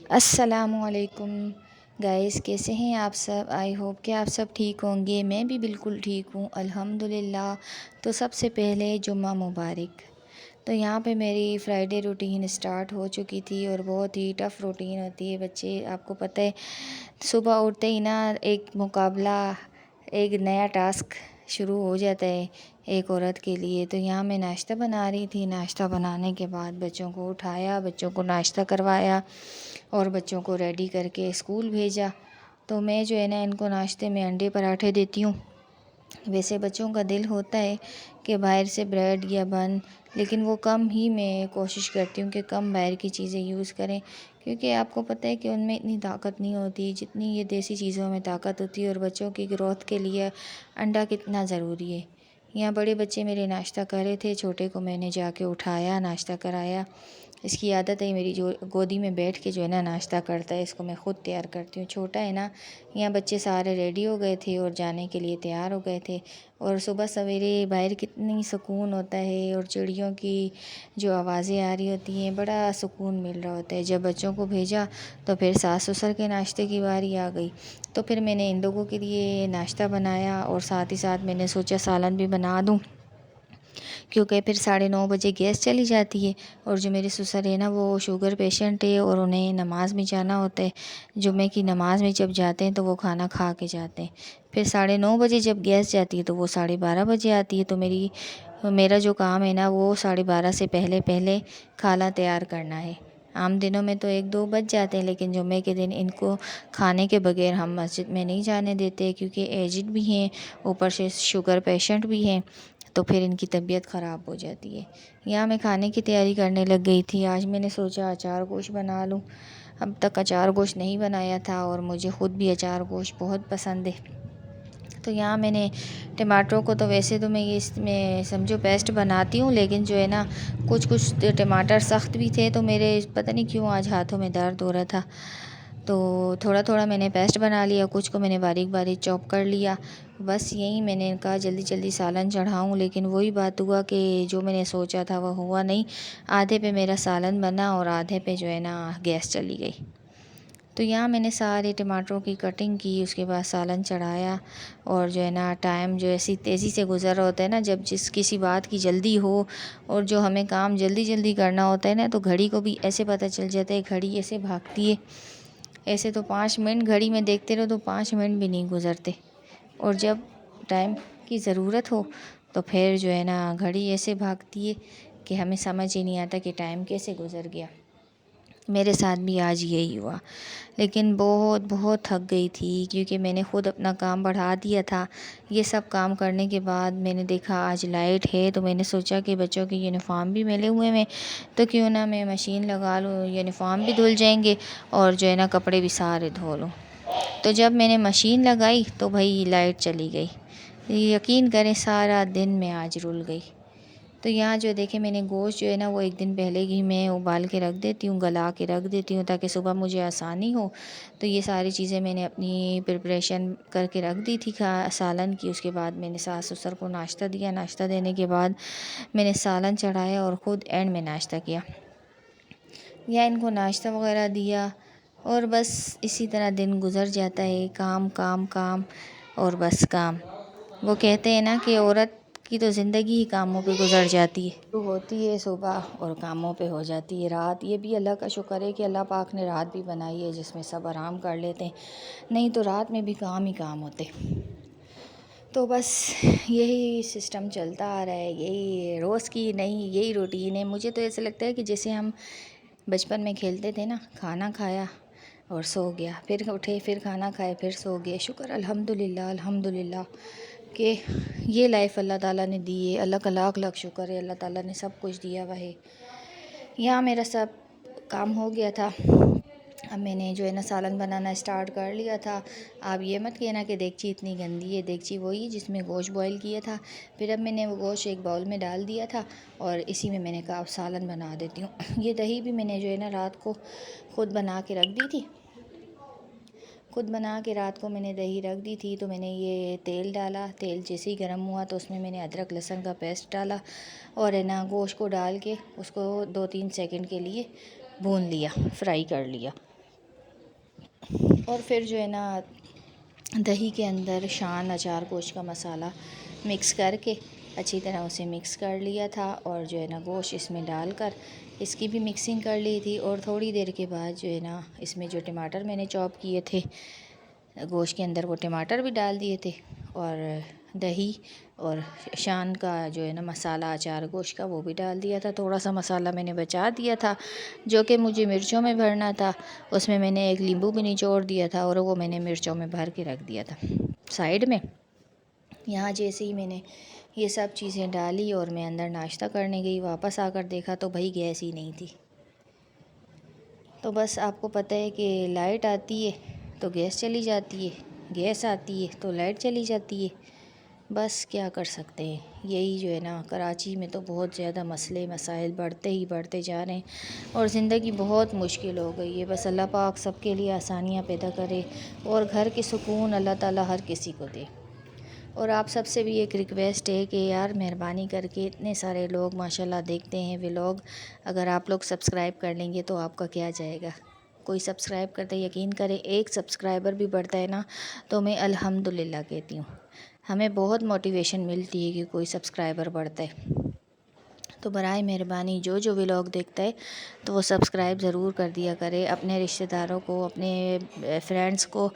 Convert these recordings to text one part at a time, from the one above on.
अस्सलामुअलैकुम गाइस, कैसे हैं आप सब। आई होप कि आप सब ठीक होंगे। मैं भी बिल्कुल ठीक हूँ अल्हम्दुलिल्लाह। तो सबसे पहले जुम्मा मुबारक। तो यहाँ पे मेरी फ्राइडे रूटीन स्टार्ट हो चुकी थी और बहुत ही टफ़ रूटीन होती है। बच्चे, आपको पता है, सुबह उठते ही ना एक मुकाबला, एक नया टास्क शुरू हो जाता है एक औरत के लिए। तो यहाँ मैं नाश्ता बना रही थी। नाश्ता बनाने के बाद बच्चों को उठाया, बच्चों को नाश्ता करवाया और बच्चों को रेडी करके स्कूल भेजा। तो मैं जो है ना, इनको नाश्ते में अंडे पराठे देती हूँ। वैसे बच्चों का दिल होता है कि बाहर से ब्रेड या बन, लेकिन वो कम ही मैं कोशिश करती हूँ कि कम बाहर की चीज़ें यूज़ करें, क्योंकि आपको पता है कि उनमें इतनी ताकत नहीं होती जितनी ये देसी चीज़ों में ताकत होती है। और बच्चों की ग्रोथ के लिए अंडा कितना ज़रूरी है। यहाँ बड़े बच्चे मेरे नाश्ता कर रहे थे, छोटे को मैंने जाके उठाया, नाश्ता कराया। इसकी आदत है मेरी, जो गोदी में बैठ के जो है ना नाश्ता करता है, इसको मैं ख़ुद तैयार करती हूँ। छोटा है ना। यहाँ बच्चे सारे रेडी हो गए थे और जाने के लिए तैयार हो गए थे। और सुबह सवेरे बाहर कितनी सुकून होता है और चिड़ियों की जो आवाज़ें आ रही होती हैं, बड़ा सुकून मिल रहा होता है। जब बच्चों को भेजा तो फिर सास ससुर के नाश्ते की बारी आ गई। तो फिर मैंने इन लोगों के लिए नाश्ता बनाया और साथ ही साथ मैंने सोचा सालन भी बना दूँ, क्योंकि फिर 9:30 बजे गैस चली जाती है। और जो मेरे ससुर है ना, वो शुगर पेशेंट है और उन्हें नमाज़ में जाना होता है। जुम्मे की नमाज़ में जब जाते हैं तो वो खाना खा के जाते हैं। फिर 9:30 बजे जब गैस जाती है तो वो 12:30 बजे आती है। तो मेरा जो काम है ना, वो 12:30 से पहले पहले खाना तैयार करना है। आम दिनों में तो 1-2 बज जाते हैं, लेकिन जुम्मे के दिन इनको खाने के बगैर हम मस्जिद में नहीं जाने देते, क्योंकि एजिड भी हैं, ऊपर से शुगर पेशेंट भी हैं। तो फिर इनकी तबीयत ख़राब हो जाती है। यहाँ मैं खाने की तैयारी करने लग गई थी। आज मैंने सोचा अचार गोश्त बना लूँ। अब तक अचार गोश्त नहीं बनाया था और मुझे ख़ुद भी अचार गोश्त बहुत पसंद है। तो यहाँ मैंने टमाटरों को, तो वैसे तो मैं ये इसमें समझो पेस्ट बनाती हूँ, लेकिन जो है ना, कुछ कुछ टमाटर सख्त भी थे, तो मेरे पता नहीं क्यों आज हाथों में दर्द हो रहा था। तो थोड़ा थोड़ा मैंने पेस्ट बना लिया, कुछ को मैंने बारीक बारीक चॉप कर लिया। बस यही मैंने कहा जल्दी जल्दी सालन चढ़ाऊँ, लेकिन वही बात हुआ कि जो मैंने सोचा था वह हुआ नहीं। आधे पे मेरा सालन बना और आधे पे जो है ना गैस चली गई। तो यहाँ मैंने सारे टमाटरों की कटिंग की, उसके बाद सालन चढ़ाया। और जो है ना, टाइम जो ऐसी तेज़ी से गुज़र रहा होता है ना, जब किसी बात की जल्दी हो और जो हमें काम जल्दी जल्दी करना होता है ना, तो घड़ी को भी ऐसे पता चल जाता है, घड़ी ऐसे भागती है। ऐसे तो 5 मिनट घड़ी में देखते रहो तो 5 मिनट भी नहीं गुज़रते, और जब टाइम की ज़रूरत हो तो फिर जो है ना, घड़ी ऐसे भागती है कि हमें समझ ही नहीं आता कि टाइम कैसे गुज़र गया। मेरे साथ भी आज यही हुआ, लेकिन बहुत बहुत थक गई थी, क्योंकि मैंने ख़ुद अपना काम बढ़ा दिया था। ये सब काम करने के बाद मैंने देखा आज लाइट है, तो मैंने सोचा कि बच्चों के यूनिफ़ॉर्म भी मैले हुए हैं, तो क्यों ना मैं मशीन लगा लूँ, यूनिफ़ॉर्म भी धुल जाएंगे और जो है ना, कपड़े भी सारे धो लूँ। तो जब मैंने मशीन लगाई तो भाई लाइट चली गई। यकीन करें, सारा दिन मैं आज रुल गई। तो यहाँ जो देखें, मैंने गोश्त जो है ना, वो एक दिन पहले ही मैं उबाल के रख देती हूँ, गला के रख देती हूँ, ताकि सुबह मुझे आसानी हो। तो ये सारी चीज़ें मैंने अपनी प्रिपरेशन करके रख दी थी सालन की। उसके बाद मैंने सास ससुर को नाश्ता दिया। नाश्ता देने के बाद मैंने सालन चढ़ाया और ख़ुद एंड में नाश्ता किया। या इनको नाश्ता वगैरह दिया और बस इसी तरह दिन गुज़र जाता है, काम काम काम और बस काम। वो कहते हैं ना कि औरत की तो ज़िंदगी ही कामों पे गुज़र जाती है। शुरू होती है सुबह और कामों पे हो जाती है रात। ये भी अल्लाह का शुक्र है कि अल्लाह पाक ने रात भी बनाई है जिसमें सब आराम कर लेते हैं, नहीं तो रात में भी काम ही काम होते। तो बस यही सिस्टम चलता आ रहा है, यही रोज़ की नहीं, यही रूटीन है। मुझे तो ऐसा लगता है कि जैसे हम बचपन में खेलते थे ना, खाना खाया और सो गया, फिर उठे, फिर खाना खाए, फिर सो गए। शुक्र अल्हम्दुलिल्लाह अल्हम्दुलिल्लाह कि ये लाइफ अल्लाह ताला ने दी है। अल्लाह का लाख लाख शुक्र है, अल्लाह ताला ने सब कुछ दिया हुआ है। यहाँ मेरा सब काम हो गया था। अब मैंने जो है ना, सालन बनाना स्टार्ट कर लिया था। आप ये मत कहना कि देगची इतनी गंदी है, देगची वही जिसमें गोश्त बॉईल किया था। फिर अब मैंने वो गोश्त एक बाउल में डाल दिया था और इसी में मैंने कहा अब सालन बना देती हूँ। ये दही भी मैंने जो है ना, रात को ख़ुद बना के रख दी थी। खुद बना के रात को मैंने दही रख दी थी। तो मैंने ये तेल डाला, तेल जैसे ही गर्म हुआ तो उसमें मैंने अदरक लहसुन का पेस्ट डाला और है ना, गोश्त को डाल के उसको 2-3 सेकंड के लिए भून लिया, फ्राई कर लिया। और फिर जो है ना दही के अंदर शान अचार गोश्त का मसाला मिक्स करके अच्छी तरह उसे मिक्स कर लिया था, और जो है ना गोश्त इसमें डालकर इसकी भी मिक्सिंग कर ली थी। और थोड़ी देर के बाद जो है ना इसमें जो टमाटर मैंने चॉप किए थे गोश्त के अंदर, वो टमाटर भी डाल दिए थे, और दही और शान का जो है ना मसाला अचार गोश्त का वो भी डाल दिया था। थोड़ा सा मसाला मैंने बचा दिया था जो कि मुझे मिर्चों में भरना था, उसमें मैंने एक नींबू भी निचोड़ दिया था और वो मैंने मिर्चों में भर के रख दिया था साइड में। यहाँ जैसे ही मैंने ये सब चीज़ें डाली और मैं अंदर नाश्ता करने गई, वापस आकर देखा तो भाई गैस ही नहीं थी। तो बस आपको पता है कि लाइट आती है तो गैस चली जाती है, गैस आती है तो लाइट चली जाती है। बस क्या कर सकते हैं, यही जो है ना कराची में तो बहुत ज़्यादा मसले मसाइल बढ़ते ही बढ़ते जा रहे हैं और ज़िंदगी बहुत मुश्किल हो गई है। बस अल्लाह पाक सबके लिए आसानियाँ पैदा करे और घर के सुकून अल्लाह ताला हर किसी को दे। और आप सबसे भी एक रिक्वेस्ट है कि यार मेहरबानी करके, इतने सारे लोग माशाल्लाह देखते हैं व्लॉग, अगर आप लोग सब्सक्राइब कर लेंगे तो आपका क्या जाएगा। कोई सब्सक्राइब करते, यकीन करें एक सब्सक्राइबर भी बढ़ता है ना तो मैं अल्हम्दुलिल्लाह कहती हूँ। हमें बहुत मोटिवेशन मिलती है कि कोई सब्सक्राइबर बढ़ता है। तो बराए मेहरबानी जो जो व्लॉग देखता है तो वो सब्सक्राइब ज़रूर कर दिया करे, अपने रिश्तेदारों को, अपने फ्रेंड्स को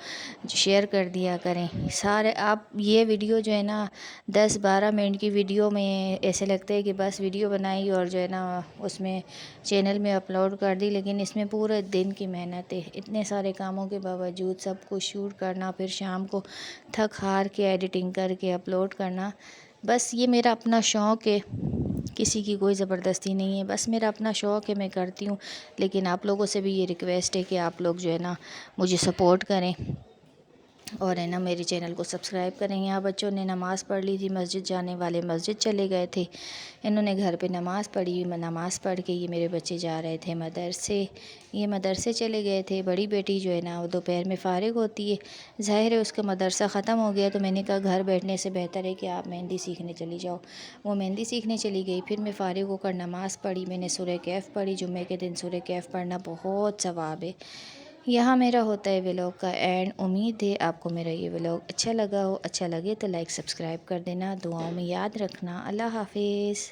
शेयर कर दिया करें सारे। आप ये वीडियो जो है ना 10-12 मिनट की वीडियो में ऐसे लगता है कि बस वीडियो बनाई और जो है ना उसमें चैनल में अपलोड कर दी, लेकिन इसमें पूरे दिन की मेहनत है। इतने सारे कामों के बावजूद सब कुछ शूट करना, फिर शाम को थक हार के एडिटिंग करके अपलोड करना। बस ये मेरा अपना शौक़ है, किसी की कोई ज़बरदस्ती नहीं है, बस मेरा अपना शौक़ है, मैं करती हूँ। लेकिन आप लोगों से भी ये रिक्वेस्ट है कि आप लोग जो है ना मुझे सपोर्ट करें और है ना मेरे चैनल को सब्सक्राइब करें। यहाँ बच्चों ने नमाज़ पढ़ ली थी, मस्जिद जाने वाले मस्जिद चले गए थे, इन्होंने घर पे नमाज़ पढ़ी। नमाज़ पढ़ के ये मेरे बच्चे जा रहे थे मदरसे, ये मदरसे चले गए थे। बड़ी बेटी जो है ना वो दोपहर में फ़ारिग होती है, ज़ाहिर है उसका मदरसा ख़त्म हो गया, तो मैंने कहा घर बैठने से बेहतर है कि आप मेहंदी सीखने चली जाओ। वो मेहंदी सीखने चली गई। फिर मैं फ़ारिग होकर नमाज़ पढ़ी, मैंने सूरह कहफ़ पढ़ी। जुम्मे के दिन सूरह कहफ़ पढ़ना बहुत सवाब है। यहाँ मेरा होता है व्लॉग का एंड। उम्मीद है आपको मेरा ये व्लॉग अच्छा लगा हो। अच्छा लगे तो लाइक सब्सक्राइब कर देना, दुआओं में याद रखना। अल्लाह हाफिज़।